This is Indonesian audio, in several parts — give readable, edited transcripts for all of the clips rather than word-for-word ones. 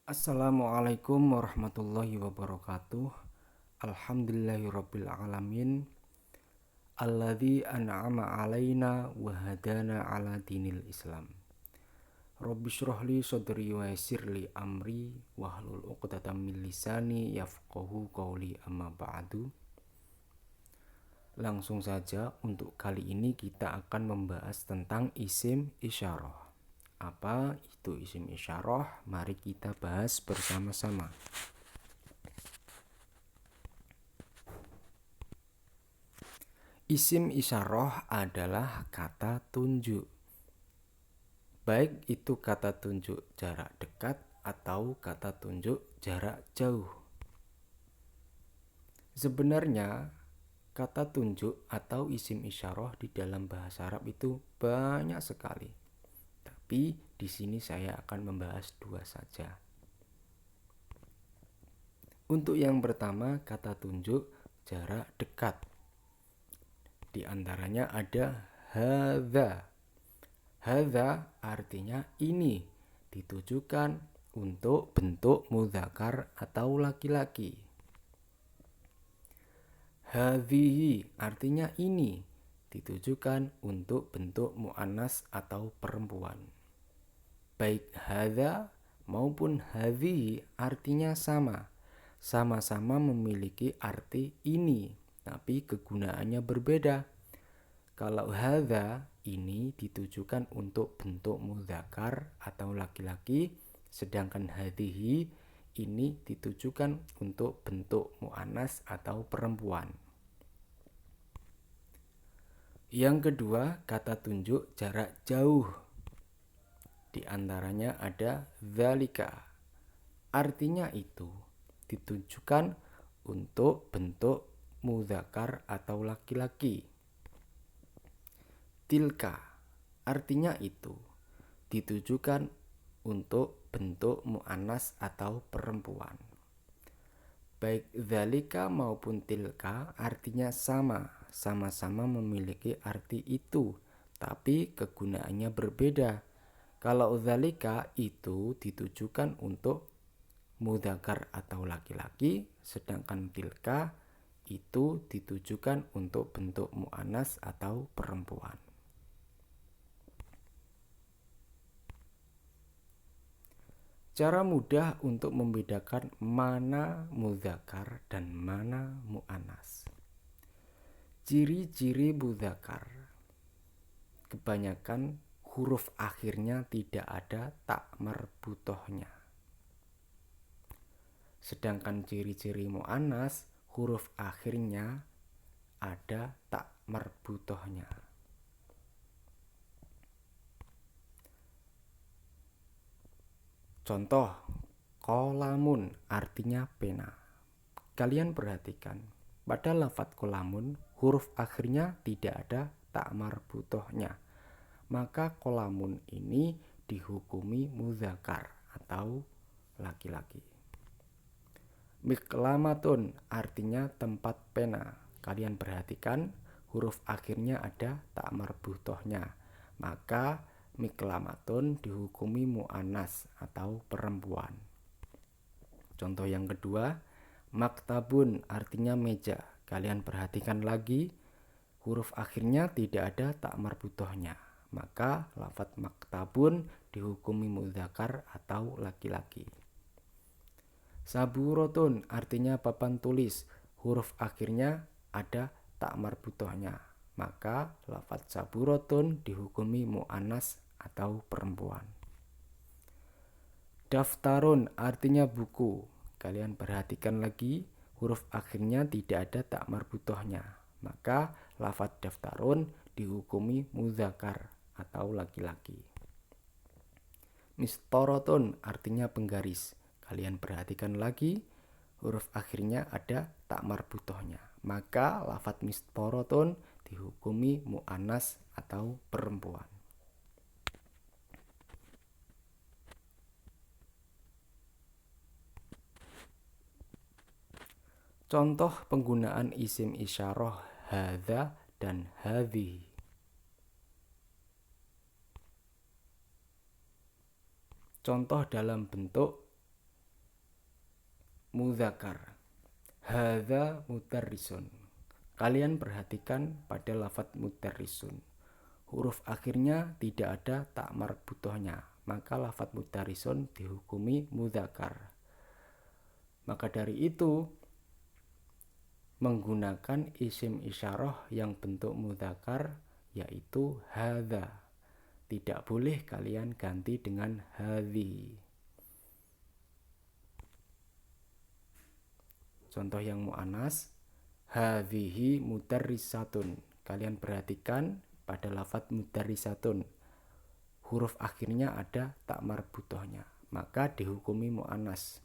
Assalamualaikum warahmatullahi wabarakatuh. Alhamdulillahirabbil alamin. Alladzi an'ama alaina wa hadana ala dinil Islam. Rabbi shrahli sadri wa yassirli amri wahlul 'uqdatam min lisani yafqahu qawli amma ba'du. Langsung saja untuk kali ini kita akan membahas tentang isim isyarah. Apa itu isim isyarah? Mari kita bahas bersama-sama. Isim isyarah adalah kata tunjuk. Baik itu kata tunjuk jarak dekat atau kata tunjuk jarak jauh. Sebenarnya kata tunjuk atau isim isyarah di dalam bahasa Arab itu banyak sekali. Tapi di sini saya akan membahas dua saja. Untuk yang pertama, kata tunjuk jarak dekat. Di antaranya ada hadza. Hadza artinya ini, ditujukan untuk bentuk mudzakkar atau laki-laki. Hadhihi artinya ini, ditujukan untuk bentuk muannas atau perempuan. Baik hadza maupun hadhihi artinya sama-sama memiliki arti ini, tapi kegunaannya berbeda. Kalau hadza ini ditujukan untuk bentuk mudzakkar atau laki-laki, sedangkan hadhihi ini ditujukan untuk bentuk muannas atau perempuan. Yang kedua, kata tunjuk jarak jauh. Di antaranya ada dzalika. Artinya itu ditujukan untuk bentuk mudzakkar atau laki-laki. Tilka artinya itu ditujukan untuk bentuk muannas atau perempuan. Baik dzalika maupun tilka artinya sama-sama memiliki arti itu, tapi kegunaannya berbeda. Kalau dzalika itu ditujukan untuk mudzakkar atau laki-laki, sedangkan tilka itu ditujukan untuk bentuk muannas atau perempuan. Cara mudah untuk membedakan mana mudzakkar dan mana muannas. Ciri-ciri mudzakkar. Kebanyakan huruf akhirnya tidak ada tak marbutohnya. Sedangkan ciri-ciri muannas, huruf akhirnya ada tak marbutohnya. Contoh, qalamun artinya pena. Kalian perhatikan, pada lafadz qalamun huruf akhirnya tidak ada tak marbutohnya. Maka qalamun ini dihukumi mudzakkar atau laki-laki. Miqlamatun artinya tempat pena. Kalian perhatikan, huruf akhirnya ada tak marbutohnya. Maka miqlamatun dihukumi muannas atau perempuan. Contoh yang kedua, maktabun artinya meja. Kalian perhatikan lagi, huruf akhirnya tidak ada tak marbutohnya. Maka lafadz maktabun dihukumi mudzakkar atau laki-laki. Saburotun artinya papan tulis. Huruf akhirnya ada tak marbutohnya. Maka lafadz saburotun dihukumi muannas atau perempuan. Daftarun artinya buku. Kalian perhatikan lagi, huruf akhirnya tidak ada tak marbutohnya. Maka lafadz daftarun dihukumi mudzakkar atau laki-laki. Mistorotun artinya penggaris. Kalian perhatikan lagi, huruf akhirnya ada tak marbutohnya. Maka lafadz mistorotun dihukumi muannas atau perempuan. Contoh penggunaan isim isyarah hadza dan hadhihi. Contoh dalam bentuk mudzakkar. Hadza mudarrisun. Kalian perhatikan pada lafadz mudarrisun. Huruf akhirnya tidak ada tak marbutohnya, maka lafadz mudarrisun dihukumi mudzakkar. Maka dari itu menggunakan isim isyarah yang bentuk mudzakkar yaitu hadza. Tidak boleh kalian ganti dengan hadhi. Contoh yang mu'annas, hadhihi mudarrisatun. Kalian perhatikan pada lafadz mudarrisatun. Huruf akhirnya ada tak marbutohnya, maka dihukumi mu'annas.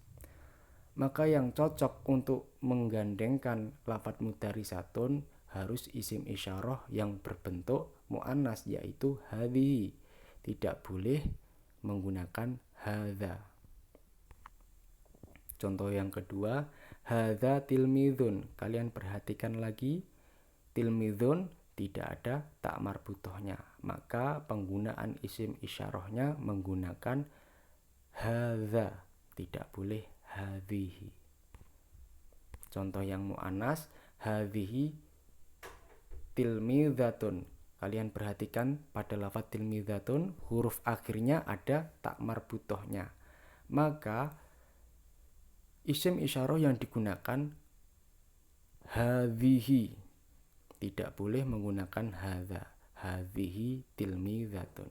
Maka yang cocok untuk menggandengkan lafadz mudarrisatun harus isim isyarah yang berbentuk mu'annas yaitu hadhihi. Tidak boleh menggunakan hadza. Contoh yang kedua, hadza tilmidun. Kalian perhatikan lagi, tilmidun tidak ada tak marbutohnya, maka penggunaan isim isyarahnya menggunakan hadza, tidak boleh hadhihi. Contoh yang mu'annas, hadhihi tilmidzatun. Kalian perhatikan pada lafadz tilmidzatun huruf akhirnya ada tak marbutohnya, maka isim isyarah yang digunakan hadhihi, tidak boleh menggunakan hadza. Hadhihi tilmidzatun.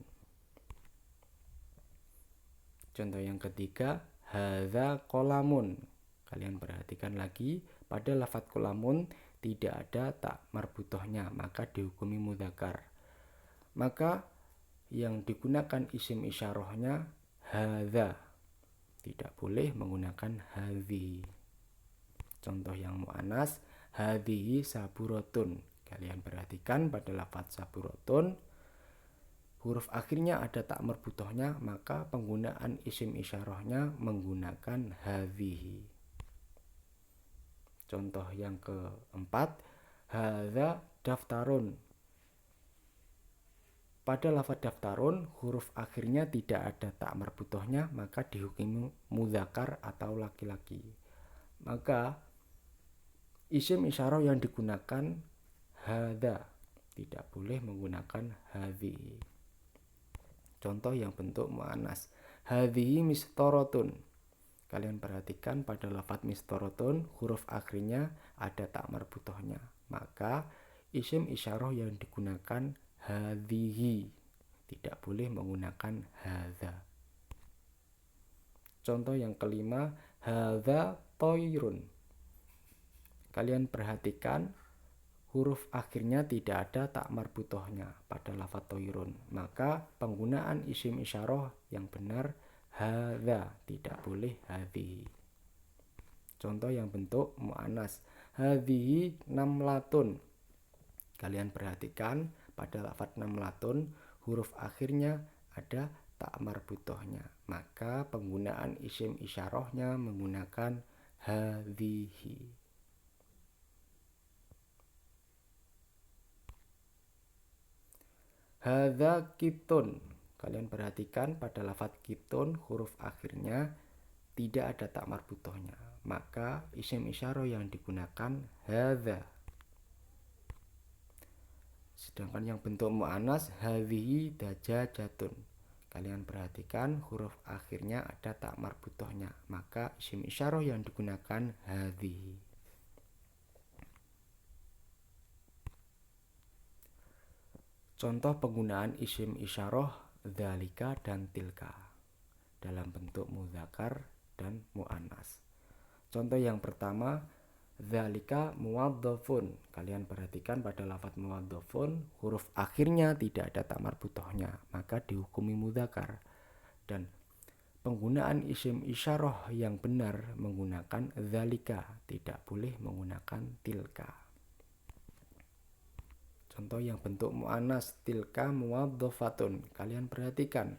Contoh yang ketiga, hadza qolamun. Kalian perhatikan lagi pada lafadz qolamun tidak ada tak marbutohnya, maka dihukumi mudzakkar. Maka yang digunakan isim isyarahnya hadza, tidak boleh menggunakan hadhi. Contoh yang mu'annas, hadhihi saburatun. Kalian perhatikan pada lafadz saburatun huruf akhirnya ada tak marbutohnya, maka penggunaan isim isyarahnya menggunakan hadhihi. Contoh yang keempat, hadza daftarun. Pada lafadz daftarun huruf akhirnya tidak ada tak marbutohnya, maka dihukumi mudzakkar atau laki-laki. Maka isim isyarah yang digunakan hadza, tidak boleh menggunakan hadhi. Contoh yang bentuk mu'annas, hadhihi mistoratun. Kalian perhatikan pada lafadz mistoratun huruf akhirnya ada tak marbutohnya, maka isim isyarah yang digunakan hadhihi, tidak boleh menggunakan hadza. Contoh yang kelima, hadza toirun. Kalian perhatikan huruf akhirnya tidak ada tak marbutohnya pada lafadz toirun, maka penggunaan isim isyarah yang benar hadza, tidak boleh hadhihi. Contoh yang bentuk mu'annas, hadhihi namlatun. Kalian perhatikan pada lafadz namlatun huruf akhirnya ada tak marbutohnya, maka penggunaan isim isyarahnya menggunakan hadhihi. Hadza kitun. Kalian perhatikan pada lafadz kitun huruf akhirnya tidak ada tak marbutohnya, maka isim isyarah yang digunakan hadza. Sedangkan yang bentuk mu'annas, hadhihi dajajatun. Kalian perhatikan huruf akhirnya ada tak marbutohnya, maka isim isyarah yang digunakan hadhihi. Contoh penggunaan isim isyarah dzalika dan tilka dalam bentuk mudzakkar dan mu'annas. Contoh yang pertama, dzalika muwadzafun. Kalian perhatikan pada lafadz muwadzafun huruf akhirnya tidak ada tak marbutohnya, maka dihukumi mudzakkar. Dan penggunaan isim isyarah yang benar menggunakan dzalika, tidak boleh menggunakan tilka. Contoh yang bentuk mu'annas, tilka muwadzafatun. Kalian perhatikan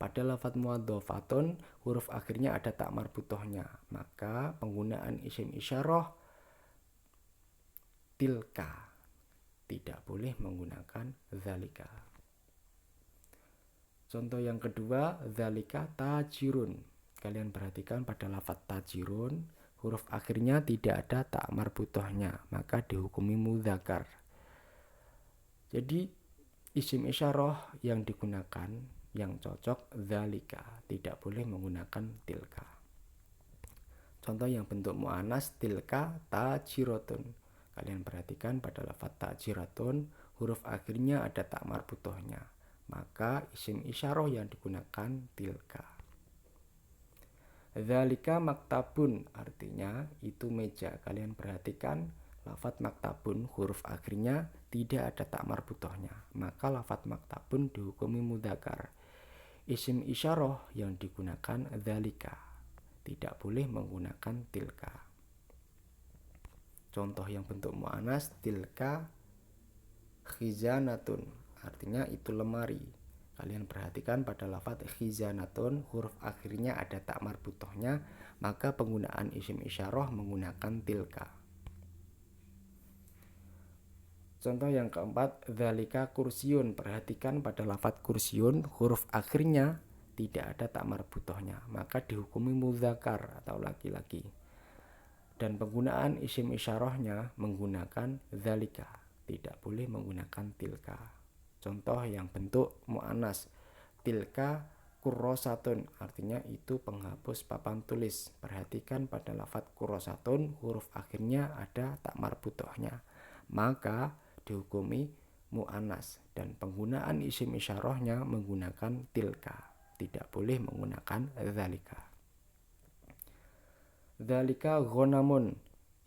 pada lafadz muwadzafatun huruf akhirnya ada tak marbutohnya, maka penggunaan isim isyarah tilka, tidak boleh menggunakan dzalika. Contoh yang kedua, dzalika tajirun. Kalian perhatikan pada lafadz tajirun huruf akhirnya tidak ada tak marbutohnya, maka dihukumi mudzakkar. Jadi isim isyarah yang digunakan yang cocok dzalika, tidak boleh menggunakan tilka. Contoh yang bentuk muannas, tilka tajiratun. Kalian perhatikan pada lafaz tajiratun huruf akhirnya ada tak marbutohnya, maka isim isyarah yang digunakan tilka. Dzalika maktabun artinya itu meja. Kalian perhatikan lafaz maktabun huruf akhirnya tidak ada tak marbutohnya, maka lafaz maktabun dihukumi mudzakkar. Isim isyarah yang digunakan dzalika, tidak boleh menggunakan tilka. Contoh yang bentuk muannas, tilka khizanatun artinya itu lemari. Kalian perhatikan pada lafaz khizanatun huruf akhirnya ada tak marbutohnya, maka penggunaan isim isyarah menggunakan tilka. Contoh yang keempat, dzalika kursiun. Perhatikan pada lafaz kursiun huruf akhirnya tidak ada tak marbutohnya, maka dihukumi mudzakkar atau laki-laki. Dan penggunaan isim isyarahnya menggunakan dzalika, tidak boleh menggunakan tilka. Contoh yang bentuk muannas, tilka kurrosatun artinya itu penghapus papan tulis. Perhatikan pada lafaz kurrosatun huruf akhirnya ada tak marbutohnya, maka dihukumi muannas. Dan penggunaan isim isyarahnya menggunakan tilka, tidak boleh menggunakan dzalika. Dzalika ghonamun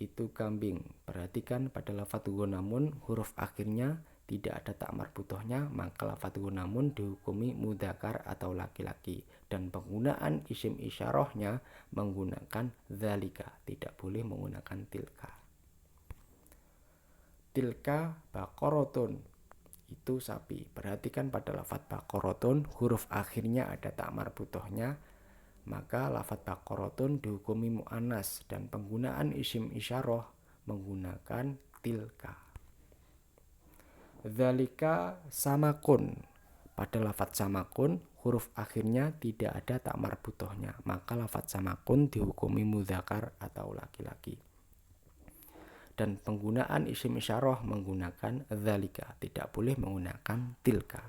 itu kambing. Perhatikan pada lafaz ghonamun huruf akhirnya tidak ada tak marbutohnya, maka lafaz ghonamun dihukumi mudzakkar atau laki-laki. Dan penggunaan isim isyarahnya menggunakan dzalika, tidak boleh menggunakan tilka. Tilka baqaratun itu sapi. Perhatikan pada lafaz baqaratun huruf akhirnya ada tak marbutohnya, maka lafaz baqaratun dihukumi muannas dan penggunaan isim isyarah menggunakan tilka. Dzalika samakun. Pada lafaz samakun huruf akhirnya tidak ada tak marbutohnya, maka lafaz samakun dihukumi mudzakkar atau laki-laki. Dan penggunaan isim isyarah menggunakan dzalika, tidak boleh menggunakan tilka.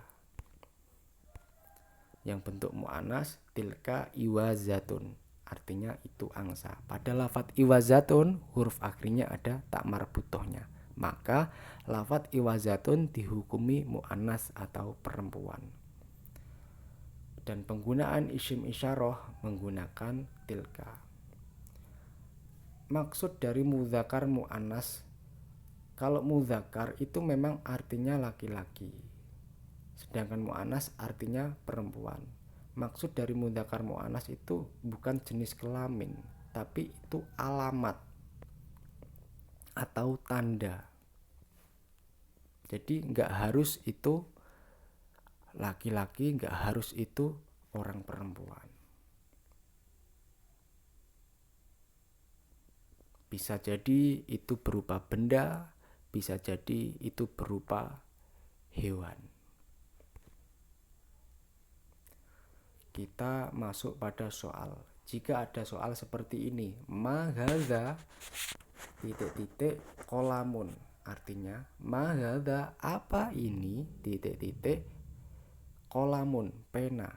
Yang bentuk muannas, tilka iwazatun artinya itu angsa. Pada lafaz iwazatun huruf akhirnya ada tak marbutohnya, maka lafaz iwazatun dihukumi muannas atau perempuan. Dan penggunaan isim isyarah menggunakan tilka. Maksud dari mudzakkar muannas, kalau mudzakkar itu memang artinya laki-laki, sedangkan muannas artinya perempuan. Maksud dari mudzakkar muannas itu bukan jenis kelamin, tapi itu alamat atau tanda. Jadi nggak harus itu laki-laki, nggak harus itu orang perempuan. Bisa jadi itu berupa benda, bisa jadi itu berupa hewan. Kita masuk pada soal. Jika ada soal seperti ini, ma hadza titik-titik kolamun. Artinya ma hadza apa ini titik-titik kolamun pena.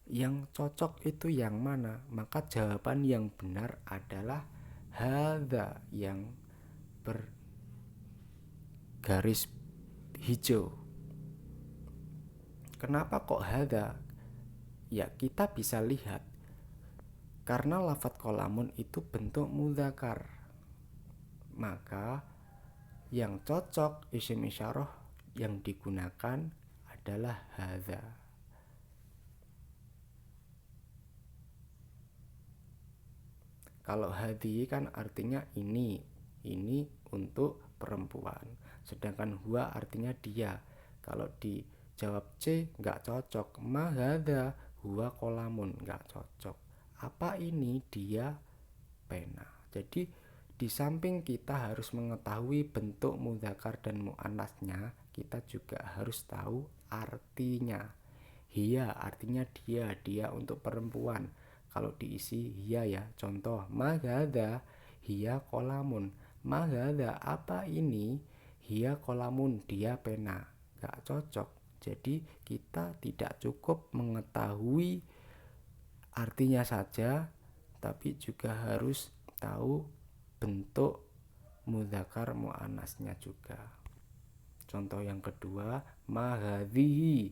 Yang cocok itu yang mana? Maka jawaban yang benar adalah hadza yang bergaris hijau. Kenapa kok hadza? Ya kita bisa lihat karena lafaz kolamun itu bentuk mudzakkar, maka yang cocok isim isyarah yang digunakan adalah hadza. Kalau hadi kan artinya ini untuk perempuan, sedangkan huwa artinya dia. Kalau dijawab C nggak cocok, ma hadza huwa kolamun, nggak cocok. Apa ini? Dia pena. Jadi di samping kita harus mengetahui bentuk mudzakkar dan muannasnya, kita juga harus tahu artinya. Hiya artinya dia untuk perempuan. kalau diisi hiya ya. Contoh, ma hadza hiya qalamun. Ma hadza apa ini? Hiya qalamun, dia pena. Gak cocok. Jadi kita tidak cukup mengetahui artinya saja, tapi juga harus tahu bentuk mudzakkar muannasnya juga. Contoh yang kedua, ma hadhihi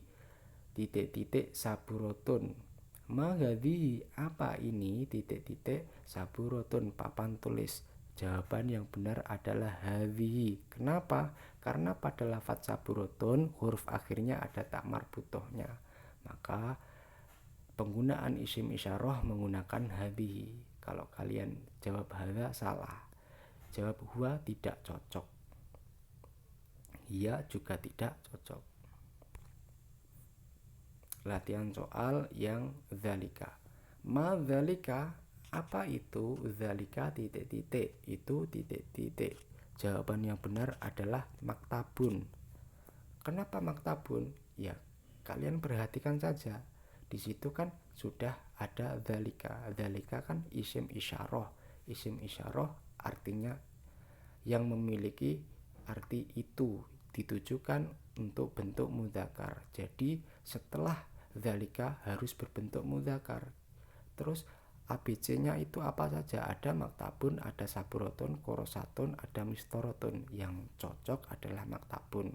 titik-titik saburotun. Ma hadhihi apa ini titik-titik saburotun, papan tulis. Jawaban yang benar adalah hadhihi. Kenapa? Karena pada lafadz saburotun huruf akhirnya ada tak marbutohnya. Maka penggunaan isim isyarah menggunakan hadhihi. Kalau kalian jawab hadza salah. Jawab huwa tidak cocok. Hiya juga tidak cocok. Latihan soal yang dzalika. Ma dzalika apa itu? Dzalika titik-titik, itu titik-titik. Jawaban yang benar adalah maktabun. Kenapa maktabun? Ya, kalian perhatikan saja. Di situ kan sudah ada dzalika. Dzalika kan isim isyarah. Isim isyarah artinya yang memiliki arti itu, ditujukan untuk bentuk mudzakkar. Jadi setelah dzalika harus berbentuk mudzakkar. Terus ABC-nya itu apa saja? Ada maktabun, ada saburotun, korosatun, ada mistorotun. Yang cocok adalah maktabun.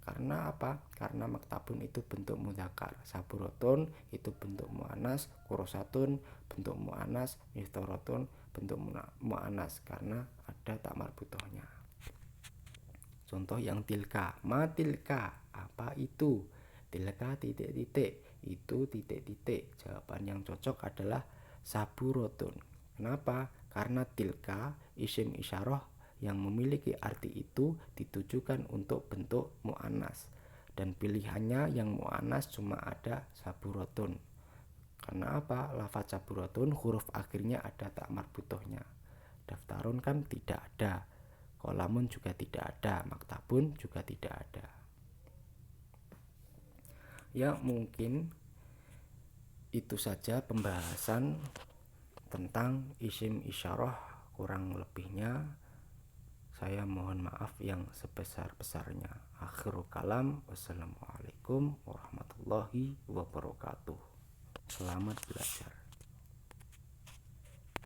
Karena apa? Karena maktabun itu bentuk mudzakkar, saburotun itu bentuk muannas, korosatun bentuk muannas, mistorotun bentuk muannas karena ada tak marbutohnya. Contoh yang tilka, ma tilka apa itu? Tilka titik-titik, itu titik-titik. Jawaban yang cocok adalah saburotun. Kenapa? Karena tilka isim isyarah yang memiliki arti itu ditujukan untuk bentuk muannas, dan pilihannya yang muannas cuma ada saburotun. Karena apa? Lafadz saburotun huruf akhirnya ada tak marbutohnya. Daftarun kan tidak ada, kolamun juga tidak ada, maktabun juga tidak ada. Ya, mungkin itu saja pembahasan tentang isim isyarah. Kurang lebihnya saya mohon maaf yang sebesar-besarnya. Akhirul kalam, wassalamualaikum warahmatullahi wabarakatuh. Selamat belajar.